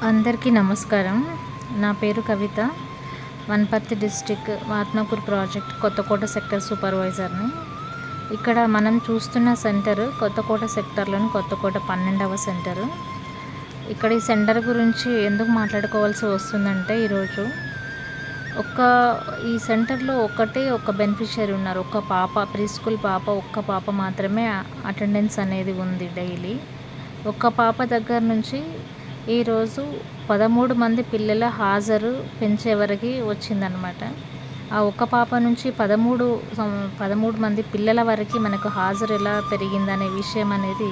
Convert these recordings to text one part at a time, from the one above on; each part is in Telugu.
అందరికీ నమస్కారం. నా పేరు Kavitha. Wanaparthy district Atmakur project Kothakota sector సూపర్వైజర్ని. ఇక్కడ మనం చూస్తున్న సెంటర్ కొత్తకోట సెక్టర్లోని కొత్తకోట 12వ సెంటరు. ఇక్కడ ఈ సెంటర్ గురించి ఎందుకు మాట్లాడుకోవాల్సి వస్తుందంటే, ఈరోజు ఈ సెంటర్లో ఒక బెనిఫిషియరీ ఉన్నారు. ఒక పాప, ప్రీ స్కూల్ పాప, ఒక్క పాప మాత్రమే అటెండెన్స్ అనేది ఉంది డైలీ. ఒక్క పాప దగ్గర నుంచి ఈరోజు 13 మంది పిల్లల హాజరు పెంచే వరకు వచ్చిందనమాట. ఆ ఒక్క పాప నుంచి 13 మంది పిల్లల వరకు మనకు హాజరు ఎలా పెరిగిందనే విషయం అనేది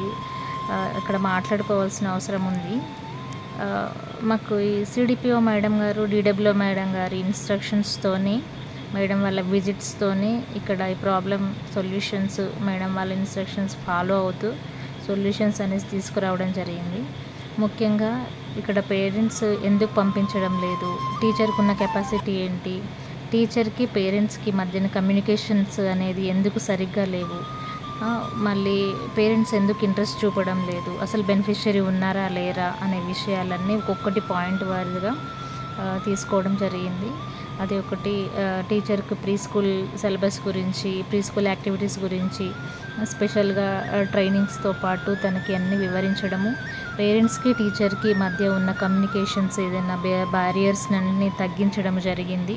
ఇక్కడ మాట్లాడుకోవాల్సిన అవసరం ఉంది. మాకు ఈ సిడిపిఓ మేడం గారు, డిడబ్ల్యూ మేడం గారి ఇన్స్ట్రక్షన్స్తోని, మేడం వాళ్ళ విజిట్స్తోని ఇక్కడ ఈ ప్రాబ్లం సొల్యూషన్స్ మేడం వాళ్ళ ఇన్స్ట్రక్షన్స్ ఫాలో అవుతూ సొల్యూషన్స్ అనేది తీసుకురావడం జరిగింది. ముఖ్యంగా ఇక్కడ పేరెంట్స్ ఎందుకు పంపించడం లేదు, టీచర్కి ఉన్న కెపాసిటీ ఏంటి, టీచర్కి పేరెంట్స్కి మధ్యన కమ్యూనికేషన్స్ అనేది ఎందుకు సరిగ్గా లేవు, మళ్ళీ పేరెంట్స్ ఎందుకు ఇంట్రెస్ట్ చూపడం లేదు, అసలు బెనిఫిషియరీ ఉన్నారా లేరా అనే విషయాలన్నీ ఒక్కొక్కటి పాయింట్ వారీగా తీసుకోవడం జరిగింది. అది ఒకటి, టీచర్కి ప్రీ స్కూల్ సిలబస్ గురించి, ప్రీ స్కూల్ యాక్టివిటీస్ గురించి స్పెషల్గా ట్రైనింగ్స్తో పాటు తనకి అన్నీ వివరించడము, పేరెంట్స్కి టీచర్కి మధ్య ఉన్న కమ్యూనికేషన్స్ ఏదైనా బ్యారియర్స్ అన్నీ తగ్గించడం జరిగింది.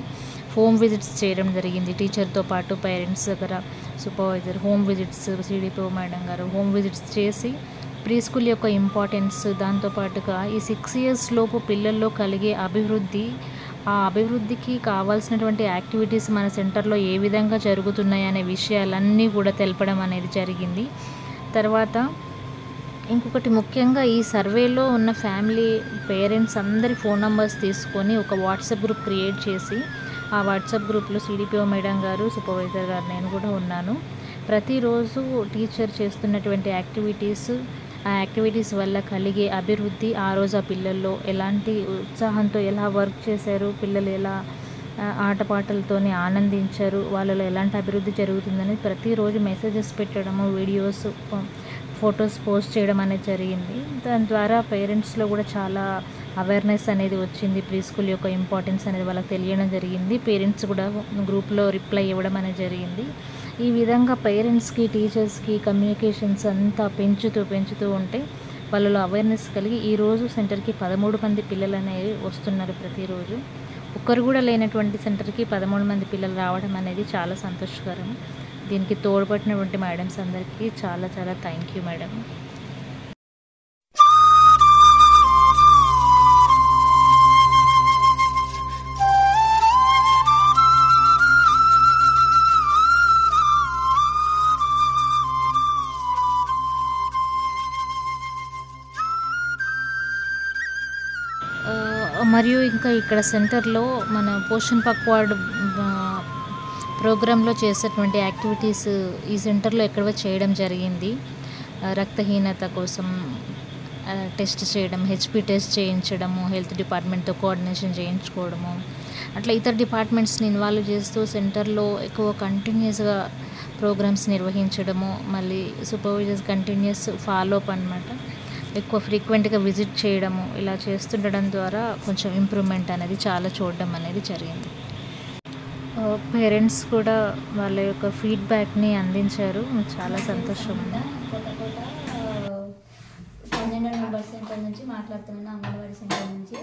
హోమ్ విజిట్స్ చేయడం జరిగింది. టీచర్తో పాటు పేరెంట్స్ దగ్గర supervisor home visits, CDPO madam గారు హోమ్ విజిట్స్ చేసి ప్రీ స్కూల్ యొక్క ఇంపార్టెన్స్, దాంతోపాటుగా ఈ 6 years లోపు పిల్లల్లో కలిగే అభివృద్ధి, ఆ అభివృద్ధికి కావాల్సినటువంటి యాక్టివిటీస్ మన సెంటర్లో ఏ విధంగా జరుగుతున్నాయి అనే విషయాలన్నీ కూడా తెలపడం అనేది జరిగింది. తర్వాత ఇంకొకటి, ముఖ్యంగా ఈ సర్వేలో ఉన్న ఫ్యామిలీ పేరెంట్స్ అందరి ఫోన్ నంబర్స్ తీసుకొని ఒక వాట్సాప్ గ్రూప్ క్రియేట్ చేసి, ఆ వాట్సాప్ గ్రూప్లో సిడిపిఓ మేడం గారు, సూపర్వైజర్ గారు, నేను కూడా ఉన్నాను. ప్రతిరోజు టీచర్ చేస్తున్నటువంటి యాక్టివిటీస్, ఆ యాక్టివిటీస్ వల్ల కలిగే అభివృద్ధి, ఆ రోజు ఆ పిల్లల్లో ఎలాంటి ఉత్సాహంతో ఎలా వర్క్ చేశారు, పిల్లలు ఎలా ఆటపాటలతోని ఆనందించారు, వాళ్ళలో ఎలాంటి అభివృద్ధి జరుగుతుందని ప్రతిరోజు మెసేజెస్ పెట్టడము, వీడియోస్, ఫొటోస్ పోస్ట్ చేయడం అనేది జరిగింది. దాని ద్వారా పేరెంట్స్లో కూడా చాలా అవేర్నెస్ అనేది వచ్చింది. ప్రీ స్కూల్ యొక్క ఇంపార్టెన్స్ అనేది వాళ్ళకి తెలియడం జరిగింది. పేరెంట్స్ కూడా గ్రూప్లో రిప్లై ఇవ్వడం అనేది జరిగింది. ఈ విధంగా పేరెంట్స్కి, టీచర్స్కి కమ్యూనికేషన్స్ అంతా పెంచుతూ ఉంటే వాళ్ళలో అవేర్నెస్ కలిగి ఈరోజు సెంటర్కి 13 మంది పిల్లలు అనేవి వస్తున్నారు. ప్రతిరోజు ఒక్కరు కూడా లేనటువంటి సెంటర్కి 13 మంది పిల్లలు రావడం అనేది చాలా సంతోషకరం. దీనికి తోడ్పడినటువంటి మేడమ్స్ అందరికీ చాలా చాలా థ్యాంక్ యూ మేడం. మరియు ఇంకా ఇక్కడ సెంటర్లో మన పోషణ్ పక్వాడ్ ప్రోగ్రాంలో చేసేటువంటి యాక్టివిటీస్ ఈ సెంటర్లో ఎక్కడో చేయడం జరిగింది. రక్తహీనత కోసం టెస్ట్ చేయడం, హెచ్పి టెస్ట్ చేయించడము, హెల్త్ డిపార్ట్మెంట్తో కోఆర్డినేషన్ చేయించుకోవడము, అట్లా ఇతర డిపార్ట్మెంట్స్ని ఇన్వాల్వ్ చేస్తూ సెంటర్లో ఎక్కువ కంటిన్యూస్గా ప్రోగ్రామ్స్ నిర్వహించడము, మళ్ళీ సూపర్వైజర్స్ కంటిన్యూస్ ఫాలోఅప్ అనమాట, ఎక్కువ ఫ్రీక్వెంట్గా విజిట్ చేయడము, ఇలా చేస్తుండడం ద్వారా కొంచెం ఇంప్రూవ్మెంట్ అనేది చాలా చూడడం అనేది జరిగింది. పేరెంట్స్ కూడా వాళ్ళ యొక్క ఫీడ్బ్యాక్ని అందించారు. చాలా సంతోషం ఉంది. కొత్తకోట 12 మెంబర్స్ సెంటర్ నుంచి మాట్లాడుతున్నాను, అంగన్వాడీ సెంటర్ నుంచి.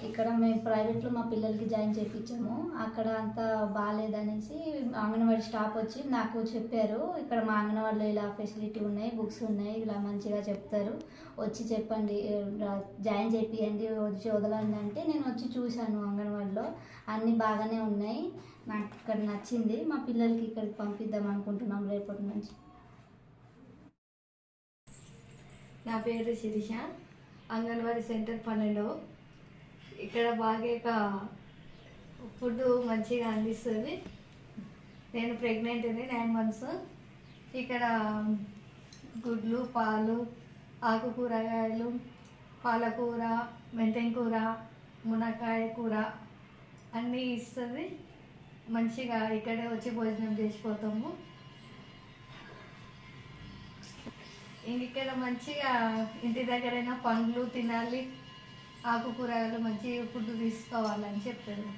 ఇక్కడ మేము ప్రైవేట్లో మా పిల్లలకి జాయిన్ చేయించాము. అక్కడ అంతా బాగాలేదనేసి అంగన్వాడీ స్టాఫ్ వచ్చి నాకు చెప్పారు, ఇక్కడ మా అంగన్వాడీలో ఇలా ఫెసిలిటీ ఉన్నాయి, బుక్స్ ఉన్నాయి, ఇలా మంచిగా చెప్తారు, వచ్చి చెప్పండి, జాయిన్ చేపియండి, వచ్చి వదలండి అంటే నేను వచ్చి చూశాను. అంగన్వాడీలో అన్నీ బాగానే ఉన్నాయి, నాకు ఇక్కడ నచ్చింది. మా పిల్లలకి ఇక్కడికి పంపిద్దాం అనుకుంటున్నాం రేపటి నుంచి. నా పేరు శిరీష, అంగన్వాడీ సెంటర్ 12. ఇక్కడ బాగా ఫుడ్ మంచిగా అందిస్తుంది. నేను ప్రెగ్నెంట్ని 9 months. ఇక్కడ గుడ్లు, పాలు, ఆకుకూరగాయలు, పాలకూర, మెంతెం కూర, మునక్కాయ కూర అన్నీ ఇస్తుంది. మంచిగా ఇక్కడే వచ్చి భోజనం చేసిపోతాము. ఇక్కడ మంచిగా ఇంటి దగ్గరైనా పండ్లు తినాలి, ఆకుకూరలు మంచి ఫుడ్ తీసుకోవాలని చెప్పారు.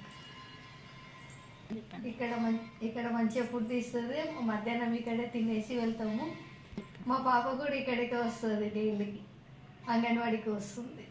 ఇక్కడ మంచిగా ఫుడ్ ఇస్తుంది. మధ్యాహ్నం ఇక్కడే తినేసి వెళ్తాము. మా పాప కూడా ఇక్కడికే వస్తుంది, డైలీకి అంగన్వాడికి వస్తుంది.